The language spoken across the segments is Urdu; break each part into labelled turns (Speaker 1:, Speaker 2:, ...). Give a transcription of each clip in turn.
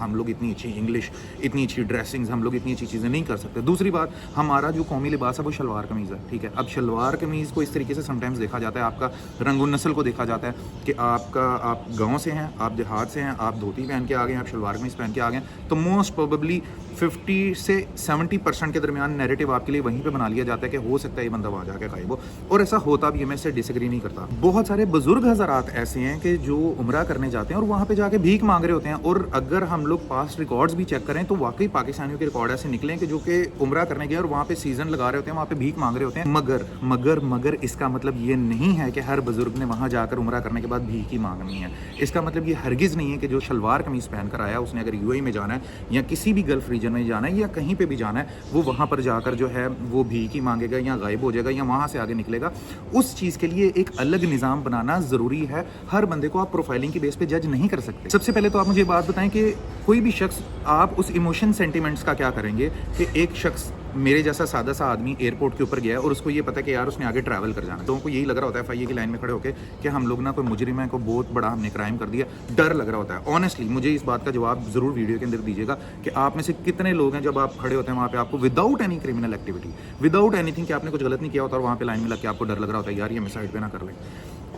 Speaker 1: ہم لوگ اتنی اچھی انگلش، اتنی اچھی ڈریسنگز، ہم لوگ اتنی اچھی چیزیں نہیں کر سکتے. دوسری بات، ہمارا جو قومی لباس ہے وہ شلوار قمیض ہے. ٹھیک ہے، اب شلوار قمیض کو اس طریقے سے سم ٹائمز دیکھا جاتا ہے، آپ کا رنگ و نسل کو دیکھا جاتا ہے کہ آپ گاؤں سے ہیں، آپ دیہات سے ہیں، آپ دھوتی پہن کے آ گئے ہیں، آپ شلوار قمیض پہن کے آ گئے ہیں، تو موسٹ پروبیبلی 50 سے 70% کے درمیان نیریٹو آپ کے لیے وہیں پہ بنا لیا جاتا ہے کہ ہو سکتا ہے یہ بندہ وہاں جا کے غائب ہو. اور ایسا ہوتا بھی ہے، میں اس سے ڈس ایگری نہیں کرتا. بہت سارے بزرگ حضرات ایسے ہیں کہ جو عمرہ کرنے جاتے ہیں اور وہاں پہ جا کے بھیک مانگ رہے ہوتے ہیں. اور اگر ہم لوگ پاسٹ ریکارڈز بھی چیک کریں تو واقعی پاکستانیوں کے ریکارڈ ایسے نکلے ہیں کہ جو کہ عمرہ کرنے گئے اور وہاں پہ سیزن لگا رہے ہوتے ہیں، وہاں پہ بھیک مانگ رہے ہوتے ہیں. مگر اس کا مطلب یہ نہیں ہے کہ ہر بزرگ نے وہاں جا کر عمرہ کرنے کے بعد بھیک ہی مانگنی ہے. اس کا مطلب یہ ہرگز نہیں ہے کہ جو شلوار قمیض پہن کر آیا، اس نے اگر یو اے میں جانا ہے یا کسی بھی گلف ریجن میں جانا ہے یا کہیں پہ بھی جانا ہے، وہ وہاں پر جا کر جو ہے وہ بھیک ہی مانگے گا یا غائب ہو جائے گا یا وہاں سے آگے نکلے گا. اس چیز کے لیے ایک الگ نظام بنانا ضروری ہے. ہر بندے کو آپ پروفائلنگ کی بیس پہ جج نہیں کر سکتے. سب سے پہلے تو آپ مجھے بات بتائیں کہ کوئی بھی شخص، آپ اس ایموشن سینٹیمنٹس کا کیا کریں گے کہ ایک شخص میرے جیسا سادہ سا آدمی ایئرپورٹ کے اوپر گیا ہے اور اس کو یہ پتا ہے کہ یار اس نے آگے ٹریول کر جانا ہے. لوگوں کو یہی لگ رہا ہوتا ہے FIA کی لائن میں کھڑے ہو کے کہ ہم لوگ نا کوئی مجرم ہے، کوئی بہت بڑا ہم نے کرائم کر دیا. ڈر لگ رہا ہوتا ہے. آنیسٹلی مجھے اس بات کا جواب ضرور ویڈیو کے اندر دیجیے گا کہ آپ میں سے کتنے لوگ ہیں جب آپ کھڑے ہوتے ہیں وہاں پہ آپ کو without any criminal activity, without any thing کہ آپ نے کچھ غلط نہیں کیا ہوتا اور وہاں پہ لائن میں لگ کے آپ کو ڈر لگ رہا ہوتا ہے یار یہ میں سائڈ پہ نہ کر لیں.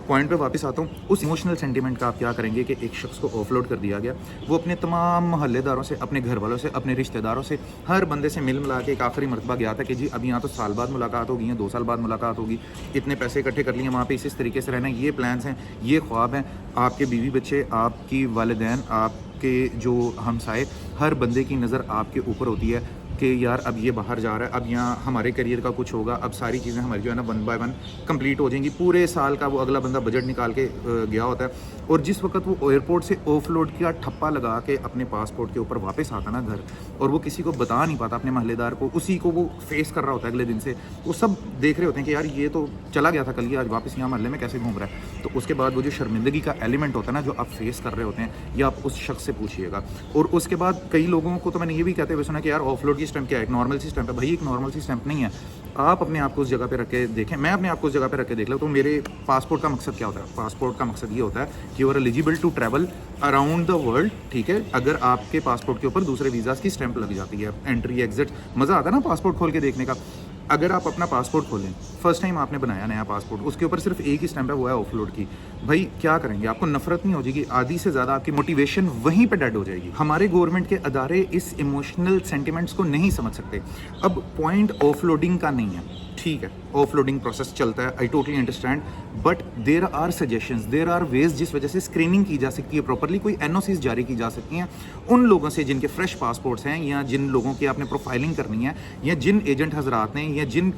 Speaker 1: پوائنٹ پہ واپس آتا ہوں. اس ایموشنل سینٹیمنٹ کا آپ کیا کریں گے کہ ایک شخص کو آف لوڈ کر دیا گیا، وہ اپنے تمام محلے داروں سے، اپنے گھر والوں سے، اپنے رشتہ داروں سے، ہر بندے سے مل ملا کے ایک آخری مرتبہ گیا تھا کہ جی اب یہاں تو سال بعد ملاقات ہوگی یا 2 سال بعد ملاقات ہوگی، اتنے پیسے اکٹھے کر لیے وہاں پہ اس طریقے سے رہنا ہے، یہ پلانس ہیں، یہ خواب ہیں. آپ کے بیوی بچے، آپ کی والدین، آپ کے جو ہمسائے، ہر بندے کی نظر آپ کے اوپر ہوتی ہے کہ یار اب یہ باہر جا رہا ہے، اب یہاں ہمارے کریئر کا کچھ ہوگا، اب ساری چیزیں ہماری جو ہے نا 1 بائی 1 کمپلیٹ ہو جائیں گی. پورے سال کا وہ اگلا بندہ بجٹ نکال کے گیا ہوتا ہے اور جس وقت وہ ایئرپورٹ سے آف لوڈ کیا ٹھپا لگا کے اپنے پاسپورٹ کے اوپر واپس آتا نا گھر، اور وہ کسی کو بتا نہیں پاتا اپنے محلے دار کو، اسی کو وہ فیس کر رہا ہوتا ہے اگلے دن سے. وہ سب دیکھ رہے ہوتے ہیں کہ یار یہ تو چلا گیا تھا کل، یہ آج واپس یہاں محلے میں کیسے گھوم رہا ہے. تو اس کے بعد وہ جو شرمندگی کا ایلیمنٹ ہوتا ہے نا جو آپ فیس کر رہے ہوتے ہیں، یہ آپ اس شخص سے پوچھیے گا. اور اس کے بعد کئی لوگوں کو تو میں نے یہ بھی کہتے ہوئے سنا کہ یار آف لوڈ کی اسٹیمپ کیا ہے، ایک نارمل سی اسٹیمپ ہے. بھائی ایک نارمل سی اسٹیمپ نہیں ہے. آپ اپنے آپ کو اس جگہ پہ رکھ کے دیکھیں، میں اپنے آپ کو اس جگہ پہ رکھ کے دیکھ لوں تو میرے پاسپورٹ کا مقصد کیا ہوتا ہے. پاسپورٹ کا مقصد یہ ہوتا ہے کہ you are eligible to travel around the world. ٹھیک ہے، اگر آپ کے پاسپورٹ کے اوپر دوسرے ویزاز کی اسٹیمپ لگ جاتی ہے، انٹری ایگزٹ، مزہ آتا ہے نا پاسپورٹ کھول کے دیکھنے کا. اگر آپ اپنا پاسپورٹ کھولیں، فرسٹ ٹائم آپ نے بنایا نیا پاسپورٹ، اس کے اوپر صرف ایک ہی اسٹیمپ ہے، وہ ہے آف لوڈ کی. بھائی کیا کریں گے؟ آپ کو نفرت نہیں ہو جائے گی؟ آدھی سے زیادہ آپ کی موٹیویشن وہیں پہ ڈیڈ ہو جائے گی. ہمارے گورنمنٹ کے ادارے اس ایموشنل سینٹیمنٹس کو نہیں سمجھ سکتے. اب پوائنٹ آف لوڈنگ کا نہیں ہے، ٹھیک ہے، آف لوڈنگ پروسیس چلتا ہے، I totally understand, but there are suggestions, there are ways جس وجہ سے اسکریننگ کی جا سکتی ہے پراپرلی، کوئی NOCs جاری کی جا سکتی ہیں ان لوگوں سے جن کے فریش پاسپورٹس ہیں، یا جن لوگوں کی آپ نے پروفائلنگ کرنی ہے، یا جن ایجنٹ حضرات نے یا جن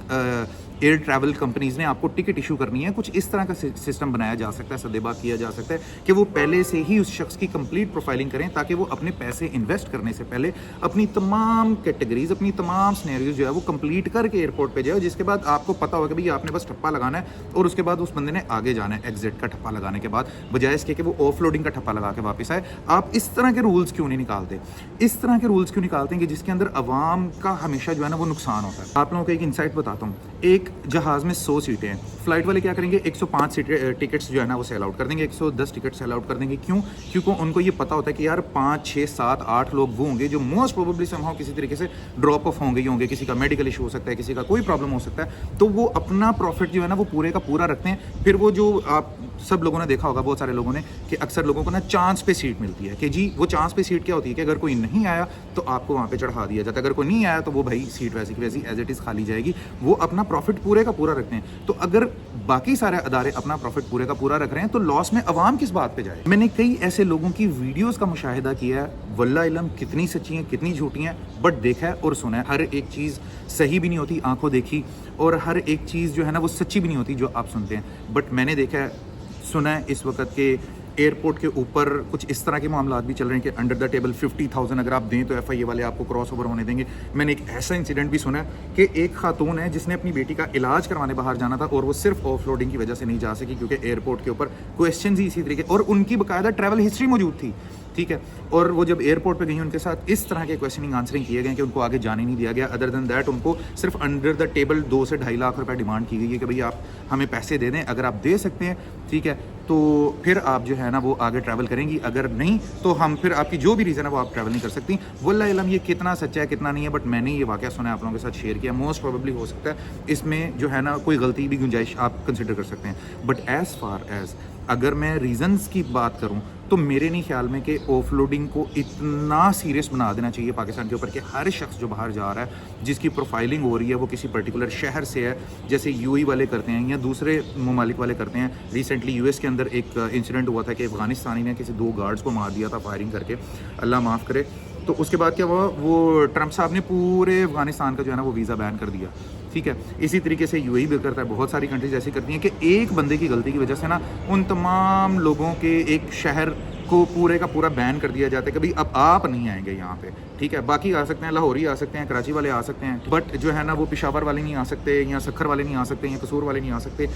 Speaker 1: ایئر ٹریول کمپنیز نے آپ کو ٹکٹ ایشو کرنی ہے. کچھ اس طرح کا سسٹم بنایا جا سکتا ہے، سدے بات کیا جا سکتا ہے کہ وہ پہلے سے ہی اس شخص کی کمپلیٹ پروفائلنگ کریں تاکہ وہ اپنے پیسے انویسٹ کرنے سے پہلے اپنی تمام کیٹیگریز، اپنی تمام سینیریوز جو ہے وہ کمپلیٹ کر کے ایئرپورٹ پہ جائے، جس کے بعد آپ کو پتا ہوگا کہ بھائی آپ نے بس ٹھپا لگانا ہے اور اس کے بعد اس بندے نے آگے جانا ہے ایگزٹ کا ٹھپا لگانے کے بعد، بجائے اس کے کہ وہ آف لوڈنگ کا ٹھپا لگا کے واپس آئے. آپ اس طرح کے رولز کیوں نہیں نکالتے؟ اس طرح کے رولز کیوں نکالتے ہیں کہ جس کے اندر عوام کا ہمیشہ جو ہے نا وہ نقصان ہوتا ہے. آپ لوگوں کو ایک انسائٹ بتاتا ہوں. ایک جہاز میں 100 سیٹیں ہیں، فلائٹ والے کیا کریں گے؟ 105 ٹکٹس جو ہے نا وہ سیل آؤٹ کر دیں گے، 110 ٹکٹ سیل آؤٹ کر دیں گے. کیوں؟ کیونکہ ان کو یہ پتا ہوتا ہے کہ یار 5 6 7 8 لوگ وہ ہوں گے جو موسٹ پروبیبلی سمہاؤ کسی طریقے سے ڈراپ آف ہوں گے، کسی کا میڈیکل ایشو ہو سکتا ہے، کسی کا کوئی پرابلم ہو سکتا ہے. تو وہ اپنا پروفٹ جو ہے نا وہ پورے کا پورا رکھتے ہیں. پھر وہ جو آپ سب لوگوں نے دیکھا ہوگا، بہت سارے لوگوں نے، کہ اکثر لوگوں کو نا چانس پہ سیٹ ملتی ہے کہ جی وہ چانس پہ سیٹ کیا ہوتی ہے کہ اگر کوئی نہیں آیا تو آپ کو وہاں پہ چڑھا دیا جاتا ہے، اگر کوئی نہیں آیا تو وہ بھائی سیٹ ویسی کی ویسی ایز اٹ از خالی جائے گی. وہ اپنا پروفٹ پورے کا پورا رکھتے ہیں. تو اگر باقی سارے ادارے اپنا پروفٹ پورے کا پورا رکھ رہے ہیں تو لاس میں عوام کس بات پہ جائے؟ میں نے کئی ایسے لوگوں کی ویڈیوز کا مشاہدہ کیا ہے، واللہ علم کتنی سچی ہیں کتنی جھوٹی ہیں، بٹ دیکھا ہے اور سنا ہے. ہر ایک چیز صحیح بھی نہیں ہوتی آنکھوں دیکھی، اور ہر ایک چیز جو ہے نا وہ سچی بھی نہیں ہوتی جو آپ سنتے ہیں. بٹ میں نے دیکھا ہے، سنا ہے اس وقت کہ ایئرپورٹ کے اوپر کچھ اس طرح کے معاملات بھی چل رہے ہیں کہ انڈر دا ٹیبل 50,000 اگر آپ دیں تو FIA والے آپ کو کراس اوور ہونے دیں گے. میں نے ایک ایسا انسیڈنٹ بھی سنا ہے کہ ایک خاتون ہے جس نے اپنی بیٹی کا علاج کروانے باہر جانا تھا اور وہ صرف آف لوڈنگ کی وجہ سے نہیں جا سکی کیونکہ ایئرپورٹ کے اوپر کویسچنز ہی اسی طریقے، اور ان کی باقاعدہ ٹریول ہسٹری موجود تھی. ٹھیک ہے، اور وہ جب ایئرپورٹ پہ گئی ان کے ساتھ اس طرح کے کویسچننگ آنسرنگ کیے گئے کہ ان کو آگے جانے نہیں دیا گیا. ادر دین دیٹ ان کو صرف انڈر دا ٹیبل 2 سے 2.5 لاکھ روپے ڈیمانڈ کی گئی ہے کہ بھئی آپ ہمیں پیسے دے دیں، اگر آپ دے سکتے ہیں ٹھیک ہے تو پھر آپ جو ہے نا وہ آگے ٹریول کریں گی. اگر نہیں تو ہم پھر آپ کی جو بھی ریزن ہے وہ آپ ٹریول نہیں کر سکتی. واللہ علم یہ کتنا سچا ہے کتنا نہیں ہے, بٹ میں نے یہ واقعہ سنا ہے, آپ لوگوں کے ساتھ شیئر کیا. موسٹ پروبیبلی ہو سکتا ہے اس میں جو ہے نا کوئی غلطی بھی گنجائش آپ کنسیڈر کر سکتے ہیں. بٹ ایز فار ایز اگر میں ریزنس کی بات کروں تو میرے نہیں خیال میں کہ آف لوڈنگ کو اتنا سیریس بنا دینا چاہیے پاکستان کے اوپر کہ ہر شخص جو باہر جا رہا ہے جس کی پروفائلنگ ہو رہی ہے وہ کسی پرٹیکولر شہر سے ہے, جیسے یو ای والے کرتے ہیں یا دوسرے ممالک والے کرتے ہیں. ریسنٹلی یو ایس کے اندر ایک انسیڈنٹ ہوا تھا کہ افغانستانی نے کسی 2 گارڈز کو مار دیا تھا فائرنگ کر کے, اللہ معاف کرے. تو اس کے بعد کیا ہوا, وہ ٹرمپ صاحب نے پورے افغانستان کا جو ہے نا وہ ویزا بین کر دیا. ٹھیک ہے, اسی طریقے سے یو اے بھی کرتا ہے, بہت ساری کنٹریز ایسی کرتی ہیں کہ ایک بندے کی غلطی کی وجہ سے نا ان تمام لوگوں کے ایک شہر کو پورے کا پورا بین کر دیا جاتا ہے. کبھی اب آپ نہیں آئیں گے یہاں پہ, ٹھیک ہے, باقی آ سکتے ہیں, لاہوری آ سکتے ہیں, کراچی والے آ سکتے ہیں, بٹ جو ہے نا وہ پشاور والے نہیں آ سکتے, یا سکھر والے نہیں آ سکتے, یا قصور والے نہیں آ سکتے.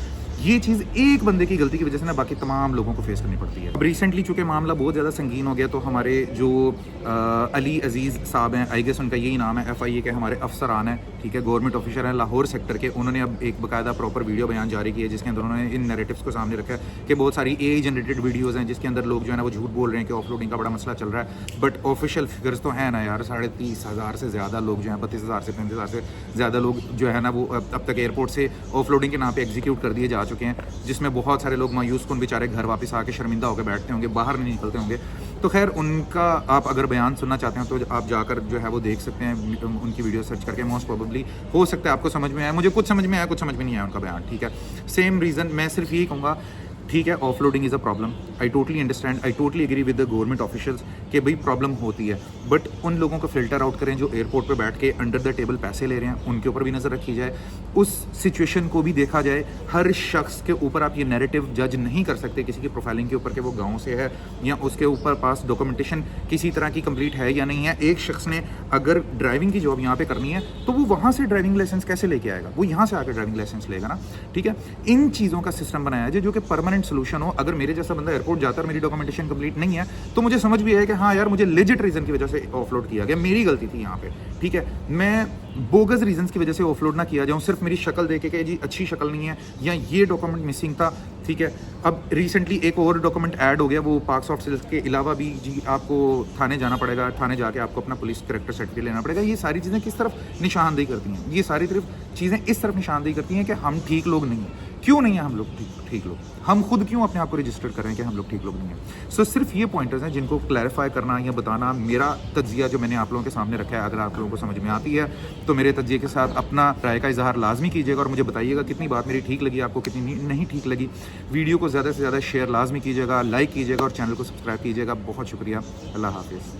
Speaker 1: یہ چیز ایک بندے کی غلطی کی وجہ سے نا باقی تمام لوگوں کو فیس کرنی پڑتی ہے. اب ریسنٹلی چونکہ معاملہ بہت زیادہ سنگین ہو گیا تو ہمارے جو علی عزیز صاحب ہیں, آئی گیس ان کا یہی نام ہے, ایف آئی اے کے ہمارے افسران ہیں, ٹھیک ہے, گورنمنٹ آفیسر ہیں لاہور سیکٹر کے, انہوں نے اب ایک باقاعدہ پراپر ویڈیو بیان جاری کی ہے جس کے اندر انہوں نے ان نیریٹیوز کو سامنے رکھا ہے کہ بہت ساری اے جنریٹڈ ویڈیوز ہیں جس کے اندر لوگ جو ہے نا وہ جھوٹ بول رہے ہیں کہ آف لوڈنگ کا بڑا مسئلہ چل رہا ہے. بٹ آفیشیل فگرز تو ہیں نا یار, 30,000 سے زیادہ لوگ جو ہیں, 32,000 سے 35,000 سے زیادہ لوگ جو ہے نا وہ اب تک ایئرپورٹ سے آف لوڈنگ کے نام پہ ایگزیکیوٹ کر دیے جا چکے ہیں, جس میں بہت سارے لوگ مایوس کن بیچارے گھر واپس آ کے شرمندہ ہو کے بیٹھتے ہوں گے, باہر نہیں نکلتے ہوں گے. تو خیر ان کا آپ اگر بیان سننا چاہتے ہیں تو آپ جا کر جو ہے وہ دیکھ سکتے ہیں, ان کی ویڈیو سرچ کر کے. موسٹ پروبیبلی ہو سکتا ہے آپ کو سمجھ میں آئے, مجھے کچھ سمجھ میں آیا, کچھ سمجھ میں نہیں آیا ان کا بیان, ٹھیک ہے. سیم ریزن میں صرف یہی کہوں گا, ٹھیک ہے, of loading is a problem, I totally understand, I totally agree with the government officials کہ بھائی پرابلم ہوتی ہے, بٹ ان لوگوں کو فلٹر آؤٹ کریں جو ایئرپورٹ پہ بیٹھ کے انڈر دا ٹیبل پیسے لے رہے ہیں, ان کے اوپر بھی نظر رکھی جائے, اس سچویشن کو بھی دیکھا جائے. ہر شخص کے اوپر آپ یہ نیریٹو جج نہیں کر سکتے کسی کی پروفائلنگ کے اوپر کہ وہ گاؤں سے ہے یا اس کے اوپر پاس ڈاکومنٹیشن کسی طرح کی کمپلیٹ ہے یا نہیں ہے. ایک شخص نے اگر ڈرائیونگ کی جاب یہاں پہ کرنی ہے تو وہ وہاں سے ڈرائیونگ لائسنس کیسے لے کے آئے گا, وہ یہاں سے آ کے ڈرائیونگ لائسنس لے گا نا, ٹھیک ہے. ان چیزوں کا سسٹم بنایا جائے جو کہ پرماننٹ سولوشن ہو. اگر میرے جیسا بندہ ایئرپورٹ جاتا ہے اور میری ڈاکومنٹیشن کمپلیٹ نہیں ہے تو مجھے سمجھ بھی ہے کہ ہاں یار مجھے لیجٹ ریزن کی وجہ سے آف لوڈ کیا گیا, میری غلطی تھی یہاں پہ, ٹھیک ہے. میں بوگز ریزنس کی وجہ سے آف لوڈ نہ کیا جاؤں صرف میری شکل دیکھ کے کہ جی اچھی شکل نہیں ہے یا یہ ڈاکومنٹ مسنگ تھا, ٹھیک ہے. اب ریسنٹلی ایک اور ڈاکومنٹ ایڈ ہو گیا, وہ پاک سافٹ سیلز کے علاوہ بھی جی آپ کو تھانے جانا پڑے گا, تھانے جا کے آپ کو اپنا پولیس کریکٹر سرٹیفکیٹ لینا پڑے گا. یہ ساری چیزیں کس طرف نشاندہی کرتی ہیں, یہ ساری چیزیں اس طرف نشاندہی کرتی ہیں کہ ہم ٹھیک لوگ نہیں ہیں. کیوں نہیں ہیں ہم لوگ ٹھیک لوگ, ہم خود کیوں اپنے آپ کو رجسٹر کریں کہ ہم لوگ ٹھیک لوگ نہیں ہیں. سو صرف یہ پوائنٹرز ہیں جن کو کلیریفائی کرنا یا بتانا. میرا تجزیہ جو میں نے آپ لوگوں کے سامنے رکھا ہے, اگر آپ لوگوں کو سمجھ میں آتی ہے تو میرے تجزیے کے ساتھ اپنا رائے کا اظہار لازمی کیجیے گا اور مجھے بتائیے گا کتنی بات میری ٹھیک لگی, آپ کو کتنی نہیں ٹھیک لگی. ویڈیو کو زیادہ سے زیادہ شیئر لازمی کیجیے گا, لائک کیجیے گا اور چینل کو سبسکرائب کیجیے گا. بہت شکریہ, اللہ حافظ.